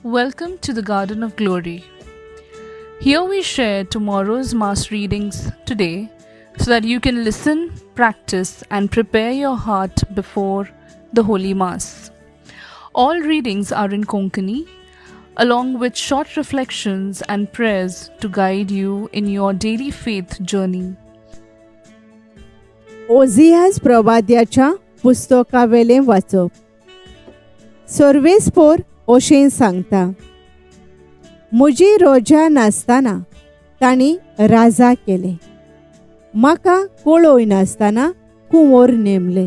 Welcome to the Garden of Glory. Here we share tomorrow's Mass readings today so that you can listen, practice, and prepare your heart before the Holy Mass. All readings are in Konkani, along with short reflections and prayers to guide you in your daily faith journey. ओझियास प्रवाद्याच्या पुस्तकावेलें वाचप. सर्वेस्पोर अशें सांगता, म्हजी रोजा नासतना तांणी राजा केले, म्हाका कळोय नासतना कुंवर नेमले.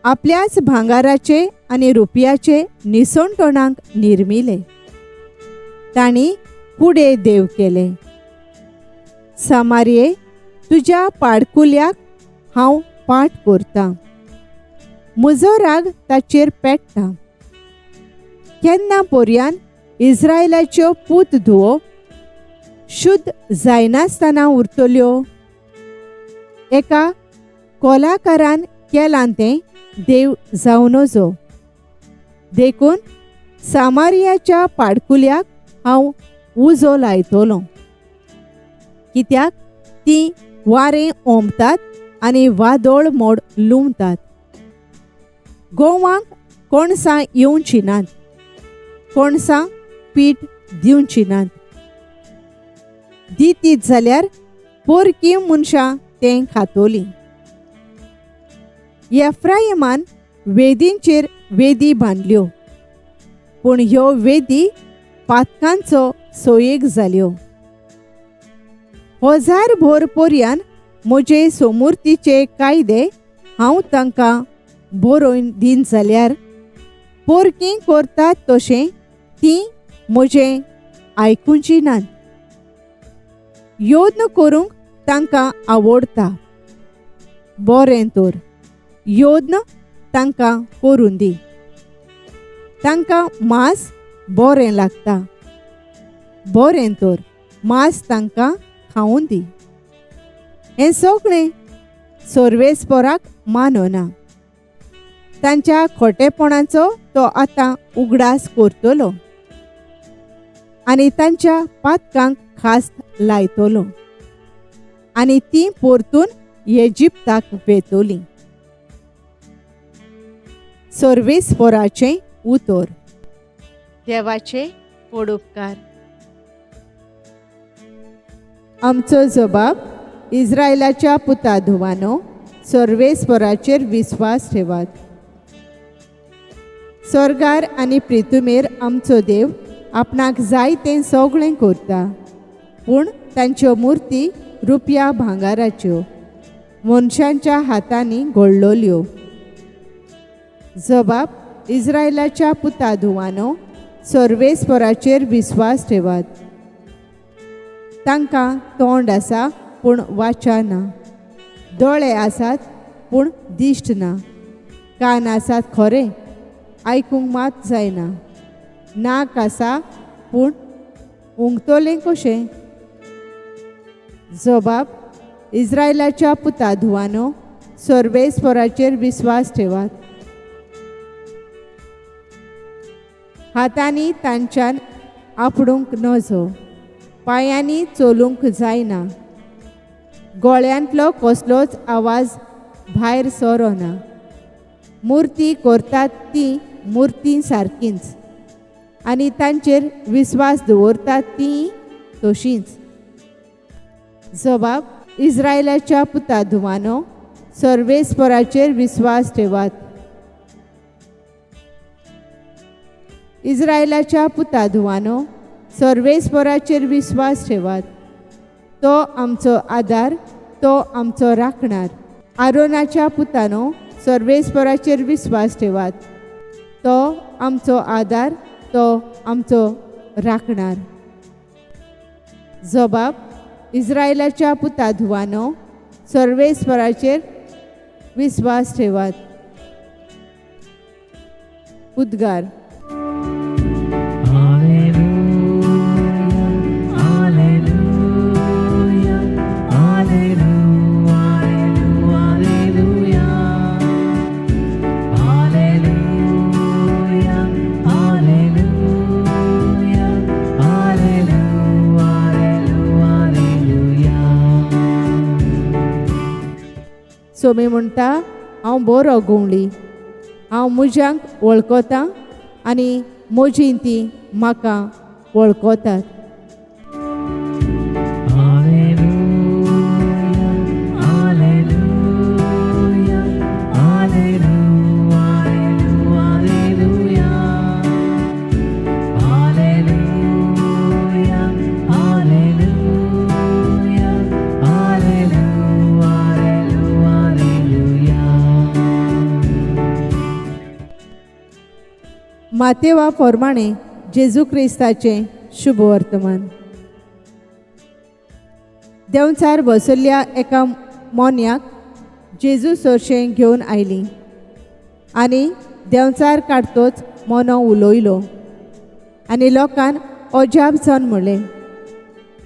आपल्याच भांगाराचे आनी रुपयाचे निसणटणांक निर्मिले, तांणी कुडे देव केले. सामारिये, तुज्या पाडकुल्याक हांव पाट करतां, म्हजो राग ताचेर पेट्टा. केन्ना पर्यान इस्रायलाच्यो पूत धुवो शुद्ध जायनासतना उरतल्यो. एका कलाकारान केलां तें देव जावं नजो. देखून सामारियाच्या पाडकुल्याक हांव उजो लायतलों, कित्याक तीं वारें ओंबतात आनी वादळ मोड लुंवतात. गोवांक कोणसां येवची नात, कोणसां पीठ दिवची नात. दितीत जाल्यार पोरकी मनशां तें खातोलीं. एफ्रायमान वेदींचेर वेदी बांदल्यो, पूण ह्यो वेदी पातकांचो सोयेग जाल्यो. भर पर्यान म्हजे सोमुर्तीचे कायदे हांव तांकां बरोवन दीन जाल्यार पोरकीं करतात तशें तीं म्हजें आयकुची नात. योद्न करूंक तांकां आवडटा, बरें तर योद्न तांकां करून दी. तांकां मांस बरें लागता, बरें तर मांस तांकां खावून दी. हें सगळें सर्वेस्पराक मानना. तांच्या खोटेपणाचो तो आतां उगडास करतलो आनी तांच्या पातकांक खास्त लायतलो, आनी तीं परतून इजिप्ताक वेतलीं. सर्वेस्पराचें उतर. देवाचे पडुपकार. आमचो जबाब, इस्रायलाच्या पुता धुवानो, सर्वेस्पराचेर विस्वास ठेवात. स्वर्गार आनी पृथ्वीमेर आमचो देव आपणाक जाय तें सगळें करता, पूण तांच्यो मुर्ती रुपया भांगाराच्यो मनशांच्या हातांनी घडलोल्यो. जबाब, इस्रायलाच्या पुता धुवानो, सर्वेस्पराचेर विस्वास ठेवात. तांकां तोंड आसा पूण वाचा ना, दोळे आसात पूण दिश्ट ना, कान आसात खरें, आयकूंक मात जायना, नाक आसा पूण उंगतलें कशें. जबाब, इस्रायलाच्या पुता धुवानो, सर्वेस्पराचेर विस्वास ठेवात. हातांनी तांच्यान आपडूंक नजो, पांयांनी चलूंक जायना, गळ्यांतलो कसलोच आवाज भायर सरोना. मुर्ती करतात तीं मुर्ती सारकींच, आनी तांचेर विस्वास दवरतात तीं तशींच. जबाब, इस्रायलाच्या पुता धुवानो, सर्वेस्पराचेर विस्वास ठेवात. इस्रायलाच्या पुता धुवानो, सर्वेस्पराचेर विस्वास ठेवात. तो आमचो आदार, तो आमचो राखणार. आरोनाच्या पुतानो, सर्वेस्पराचेर विस्वास ठेवात. तो आमचो आदार, तो आमचो राखणार. जबाब, इस्रायलाच्या पुता धुवानो, सर्वेस्पराचेर विस्वास ठेवात. उद्गार. Hallelujah. सोमी म्हणटा, हांव बरो गवळी, हांव मुज्यांक वळखतां आनी म्हजी तीं म्हाका वळखतात. मातेवा प्रमाणे जेजू क्रिस्ताचें शुभ वर्तमान. देंवचार बसयल्ल्या एका मोन्याक जेजू चोरशें घेवन आयली आनी देंवचार काडटोच मोनो उलोयलो आनी लोकांन अजाप जावन म्हणलें,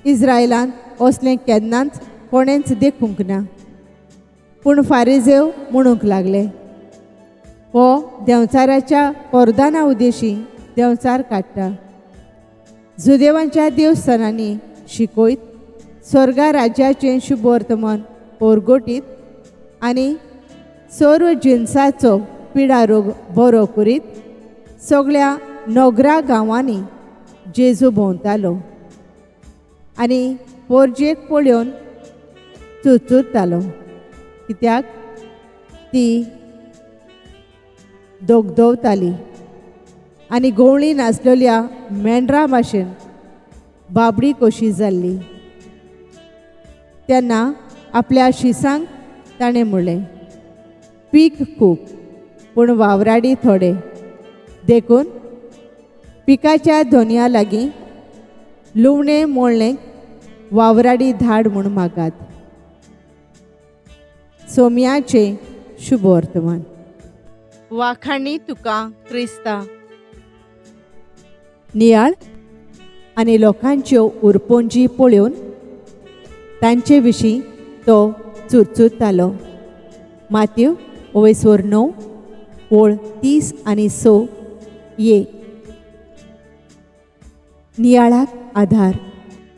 इस्रायलांत असलें केन्नाच कोणेंच देखूंक ना. पूण फारिजेव म्हणूंक लागले, हो देंवचाराच्या परदाना उद्देशी देंवचार काडटा. जुदेवांच्या देवस्थानांनी शिकयत, स्वर्गा राज्याचें शुभ वर्तमान परगटीत आनी सर्व जिन्साचो पिडा रोग बरो करीत सगळ्या नगरा गांवांनी जेजू भोंवतालो आनी पोरजेक पळोवन चुचुरतालो, कित्याक ती दोगदोवताली आनी गवळी नाचलेल्या मेंढरा भाशेन बाबडी कशी जाल्ली. तेन्ना आपल्या शिसांक ताणें म्हणलें, पीक खूब पूण वावराडी थोडे, देखून पिकाच्या धोनया लागीं लुवणें मोळणें वावराडी धाड म्हूण मागात. सोमयाचें शुभ वर्तमान. वाखाणी तुका क्रिस्ता. नियाळ आनी लोकांच्यो उरपोंजी पळोवन तांचे विशीं तो चुरचुरतालो. मात्यो 9 ओळ 30 आनी 6 ये. नियाळाक आधार.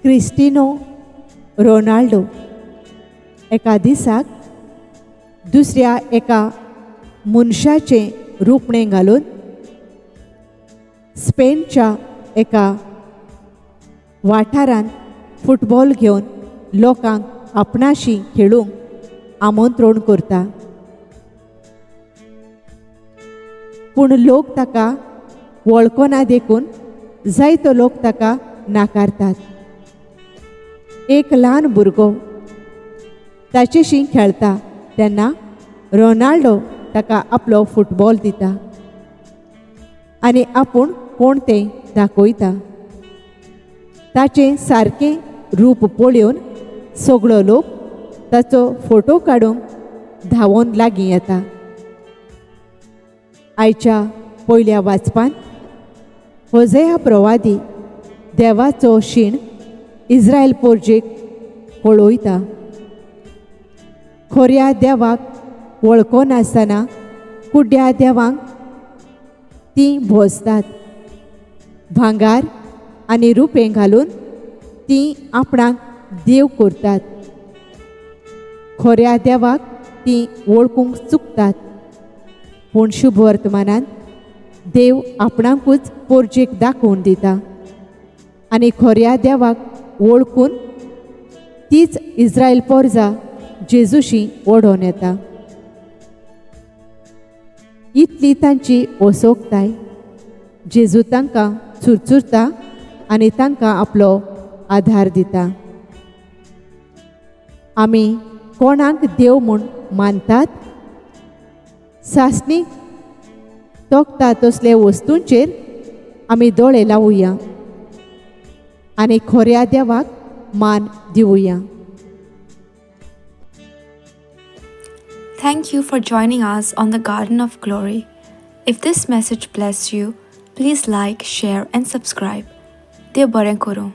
क्रिस्टिनो रोनाल्डो एका दिसाक दुसऱ्या एका मनशाचें रुपणें घालून स्पेनच्या एका वाठारांत फुटबॉल घेवन लोकांक आपणाशी खेळूंक आमंत्रण करता. पूण लोक ताका वळखना देखून जायतो लोक ताका नाकारतात. एक ल्हान भुरगो ताचेशी खेळटा तेन्ना रोनाल्डो ताका आपलो फुटबॉल दिता आनी आपूण कोण तें दाखयता. ताचें सारकें रूप पळोवन सगळो लोक ताचो फोटो काडूंक धांवून लागीं येता. आयच्या पयल्या वाचपान होसेया प्रवादी देवाचो शीण इस्रायल पोरजेक पळयता. खोऱ्या देवाक वळखनासतना कुड्ड्या देवांक तीं भोसतात. भांगार आनी रुपें घालून तीं आपणाक देव करतात. खोऱ्या देवाक तीं वळखूंक चुकतात. पूण शुभ वर्तमानांत देव आपणाकूच पोरजेक दाखोवन दिता आनी खोऱ्या देवाक वळखून तीच इस्रायल पोरजां जेजूशी ओडोन येता. इतली तांची ओसोकताय जेजू तांकां चुरचुरता आनी तांकां आपलो आधार दिता. आमी कोणाक देव म्हूण मानतात? सासणीक तोखता तसले वस्तूंचेर आमी दोळे लावुया आनी खोऱ्या देवाक मान दिवुया. Thank you for joining us on the Garden of Glory. If this message blessed you, please like, share and subscribe. Dev baren koro.